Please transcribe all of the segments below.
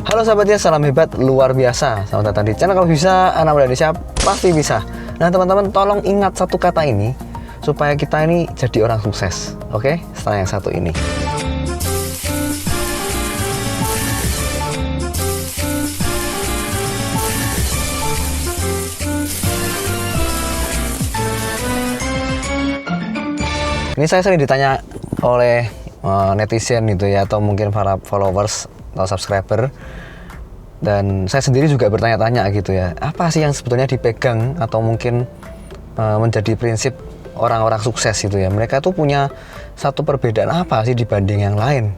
Halo sahabatnya, salam hebat luar biasa. Selamat datang di channel Kalau Bisa, anak muda Indonesia pasti bisa. Nah teman-teman, tolong ingat satu kata ini supaya kita ini jadi orang sukses. Oke, setelah yang satu ini. Ini saya sering ditanya oleh netizen gitu ya, atau mungkin para followers atau subscriber, dan saya sendiri juga bertanya-tanya gitu ya, apa sih yang sebetulnya dipegang atau mungkin menjadi prinsip orang-orang sukses gitu ya. Mereka tuh punya satu perbedaan apa sih dibanding yang lain.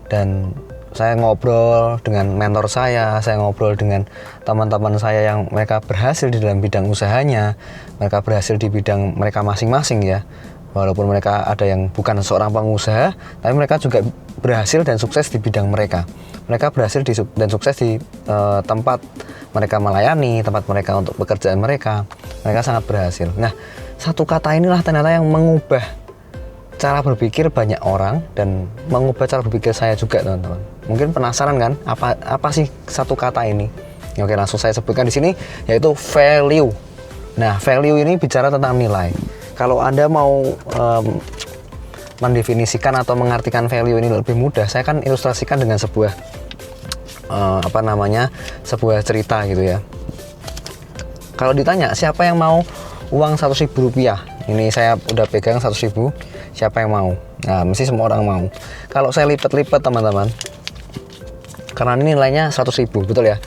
Dan saya ngobrol dengan mentor saya ngobrol dengan teman-teman saya yang mereka berhasil di dalam bidang usahanya, mereka berhasil di bidang mereka masing-masing ya. Walaupun mereka ada yang bukan seorang pengusaha, tapi mereka juga berhasil dan sukses di bidang mereka. Mereka berhasil dan sukses di tempat mereka melayani, tempat mereka untuk pekerjaan mereka. Mereka sangat berhasil. Nah, satu kata inilah ternyata yang mengubah cara berpikir banyak orang dan mengubah cara berpikir saya juga, teman-teman. Mungkin penasaran kan, apa sih satu kata ini? Oke, langsung saya sebutkan di sini, yaitu value. Nah, value ini bicara tentang nilai. Kalau Anda mau mendefinisikan atau mengartikan value ini lebih mudah, saya akan ilustrasikan dengan sebuah sebuah cerita gitu ya. Kalau ditanya siapa yang mau uang 100.000 rupiah, ini saya udah pegang 100.000, siapa yang mau? Nah, mesti semua orang mau. Kalau saya lipat-lipat teman-teman, karena ini nilainya 100.000, betul ya.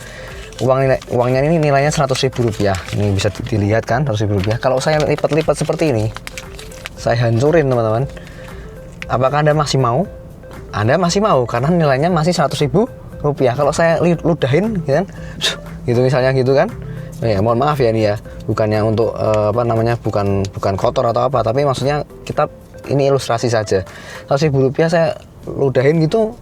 Uangnya ini nilainya 100.000 rupiah. Ini bisa dilihat kan, 100.000 rupiah. Kalau saya lipat-lipat seperti ini, saya hancurin teman-teman, apakah Anda masih mau? Anda masih mau karena nilainya masih 100.000 rupiah. Kalau saya ludahin gitu kan, gitu misalnya gitu kan, ya mohon maaf ya ini ya, bukannya untuk bukan kotor atau apa, tapi maksudnya kita ini ilustrasi saja. 100.000 rupiah saya ludahin gitu,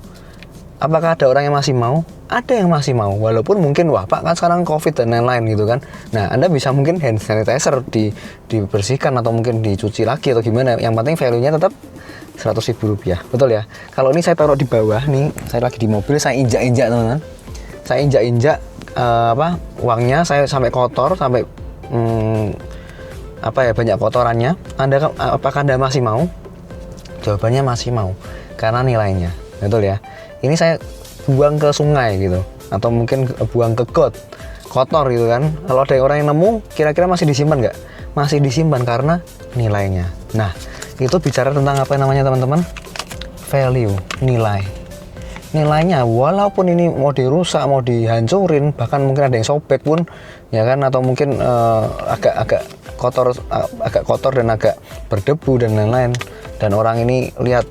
apakah ada orang yang masih mau? Ada yang masih mau, walaupun mungkin wah Pak kan sekarang COVID dan lain-lain gitu kan. Nah, Anda bisa mungkin hand sanitizer dibersihkan atau mungkin dicuci lagi atau gimana. Yang penting value-nya tetap 100.000 rupiah, betul ya. Kalau ini saya taruh di bawah nih, saya lagi di mobil, saya injak-injak teman-teman. Saya injak-injak uangnya, saya sampai kotor, sampai banyak kotorannya. Apakah Anda masih mau? Jawabannya masih mau, karena nilainya, betul ya. Ini saya buang ke sungai gitu, atau mungkin buang ke got, kotor gitu kan. Kalau ada orang yang nemu, kira-kira masih disimpan nggak? Masih disimpan karena nilainya. Nah, itu bicara tentang apa namanya teman-teman? Value, nilai. Nilainya walaupun ini mau dirusak, mau dihancurin, bahkan mungkin ada yang sobek pun ya kan, atau mungkin agak kotor dan agak berdebu dan lain-lain, dan orang ini lihat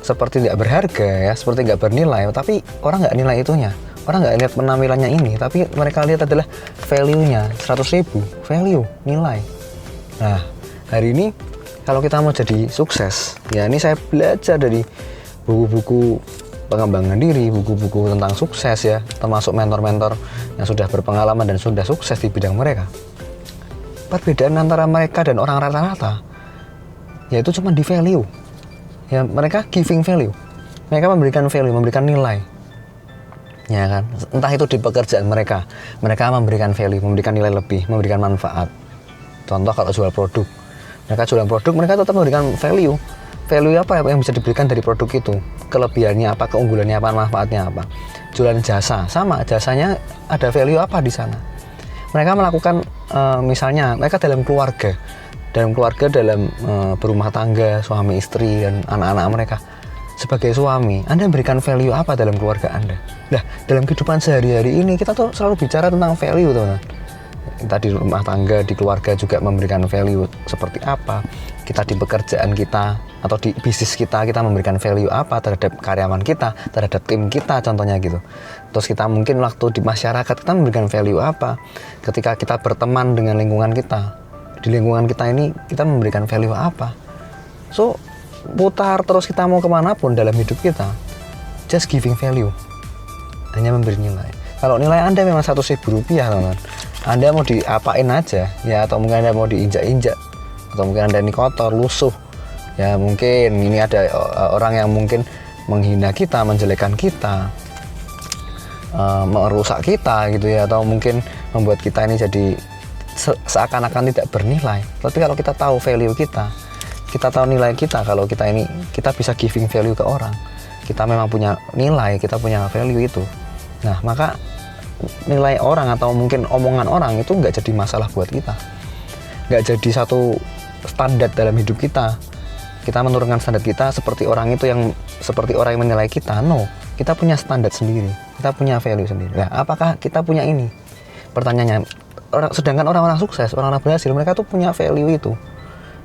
seperti tidak berharga ya, seperti nggak bernilai, tapi orang nggak nilai itunya, orang nggak lihat penampilannya ini, tapi mereka lihat adalah value-nya, 100.000, value, nilai. Nah, hari ini kalau kita mau jadi sukses, ya ini saya belajar dari buku-buku pengembangan diri, buku-buku tentang sukses ya, termasuk mentor-mentor yang sudah berpengalaman dan sudah sukses di bidang mereka. Perbedaan antara mereka dan orang rata-rata yaitu cuma di value. Ya, mereka giving value, mereka memberikan value, memberikan nilai, ya kan. Entah itu di pekerjaan mereka memberikan value, memberikan nilai lebih, memberikan manfaat. Contoh kalau jual produk, mereka jualan produk, mereka tetap memberikan value. Value apa yang bisa diberikan dari produk itu? Kelebihannya apa, keunggulannya apa, manfaatnya apa? Jualan jasa, sama, jasanya ada value apa di sana? Mereka melakukan misalnya mereka dalam keluarga, dalam berumah tangga, suami istri dan anak-anak mereka. Sebagai suami, Anda memberikan value apa dalam keluarga Anda? Nah, dalam kehidupan sehari-hari ini kita tuh selalu bicara tentang value, teman-teman. Kita di rumah tangga, di keluarga juga memberikan value seperti apa. Kita di pekerjaan kita atau di bisnis kita memberikan value apa terhadap karyawan kita, terhadap tim kita contohnya gitu. Terus kita mungkin waktu di masyarakat kita memberikan value apa. Ketika kita berteman dengan lingkungan kita, di lingkungan kita ini kita memberikan value apa. So, putar terus kita mau kemanapun dalam hidup kita, just giving value, hanya memberi nilai. Kalau nilai Anda memang 100.000 rupiah teman-teman, Anda mau diapain aja ya, atau mungkin Anda mau diinjak-injak, atau mungkin Anda ini kotor, lusuh ya, mungkin ini ada orang yang mungkin menghina kita, menjelekkan kita, merusak kita gitu ya, atau mungkin membuat kita ini jadi seakan-akan tidak bernilai. Tapi kalau kita tahu value kita tahu nilai kita, kalau kita bisa giving value ke orang, kita memang punya nilai, kita punya value itu. Nah, maka nilai orang atau mungkin omongan orang itu nggak jadi masalah buat kita, nggak jadi satu standar dalam hidup kita menurunkan standar kita seperti orang yang menilai kita. No, kita punya standar sendiri, kita punya value sendiri. Nah, apakah kita punya ini? Pertanyaannya, sedangkan orang-orang sukses, orang-orang berhasil, mereka tuh punya value itu.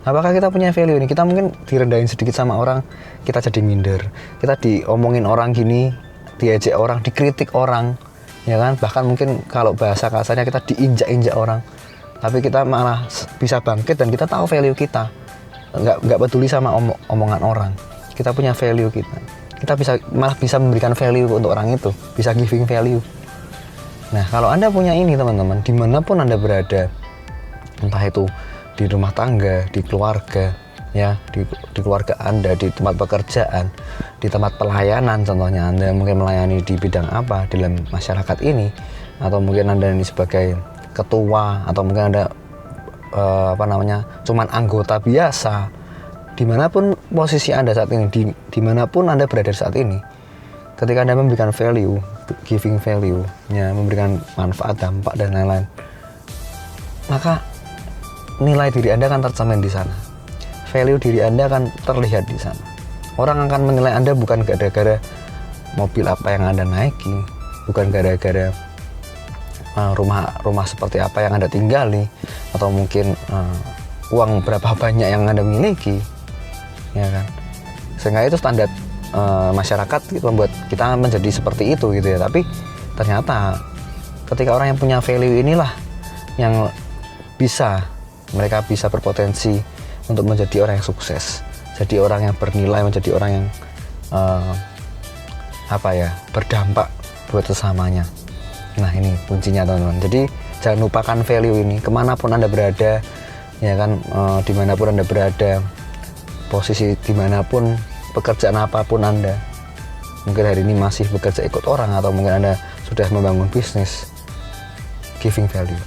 Apakah kita punya value ini? Kita mungkin direndahin sedikit sama orang, kita jadi minder. Kita diomongin orang gini, diejek orang, dikritik orang, ya kan? Bahkan mungkin kalau bahasa kasarnya kita diinjak-injak orang. Tapi kita malah bisa bangkit dan kita tahu value kita. Nggak peduli sama omongan orang. Kita punya value kita. Kita malah bisa memberikan value untuk orang itu, bisa giving value. Nah, kalau Anda punya ini teman-teman, dimanapun Anda berada, entah itu di rumah tangga, di keluarga, ya, di keluarga Anda, di tempat pekerjaan, di tempat pelayanan, contohnya Anda mungkin melayani di bidang apa dalam masyarakat ini, atau mungkin Anda ini sebagai ketua, atau mungkin Anda cuman anggota biasa, dimanapun posisi Anda saat ini, dimanapun Anda berada saat ini, ketika Anda memberikan value, giving value, ya, memberikan manfaat, dampak, dan lain-lain, maka nilai diri Anda akan tercermin di sana. Value diri Anda akan terlihat di sana. Orang akan menilai Anda bukan gara-gara mobil apa yang Anda naiki, bukan gara-gara rumah seperti apa yang Anda tinggali, atau mungkin uang berapa banyak yang Anda miliki, ya kan? Sehingga itu standar masyarakat membuat kita menjadi seperti itu gitu ya. Tapi ternyata ketika orang yang punya value inilah yang mereka bisa berpotensi untuk menjadi orang yang sukses, jadi orang yang bernilai, menjadi orang yang berdampak buat sesamanya. Nah, ini kuncinya teman-teman. Jadi jangan lupakan value ini kemanapun Anda berada, ya kan, dimanapun Anda berada, posisi dimanapun, pekerjaan apapun Anda, mungkin hari ini masih bekerja ikut orang, atau mungkin Anda sudah membangun bisnis, giving value,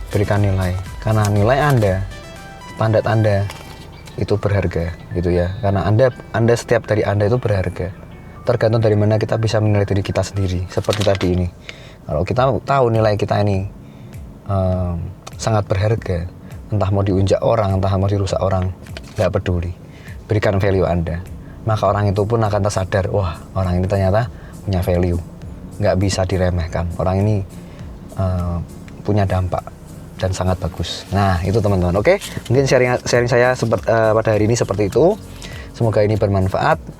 berikan nilai, karena nilai Anda, standar Anda itu berharga gitu ya, karena Anda setiap dari Anda itu berharga. Tergantung dari mana kita bisa menilai diri kita sendiri. Seperti tadi ini, kalau kita tahu nilai kita ini sangat berharga, entah mau diunjak orang, entah mau dirusak orang, nggak peduli, berikan value Anda, maka orang itu pun akan tersadar, wah, orang ini ternyata punya value, nggak bisa diremehkan, orang ini punya dampak dan sangat bagus. Nah, itu teman-teman. Oke, mungkin sharing saya pada hari ini seperti itu. Semoga ini bermanfaat.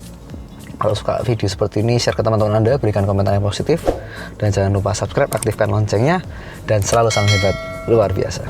Kalau suka video seperti ini, share ke teman-teman Anda, berikan komentar yang positif, dan jangan lupa subscribe, aktifkan loncengnya, dan selalu salam hebat luar biasa.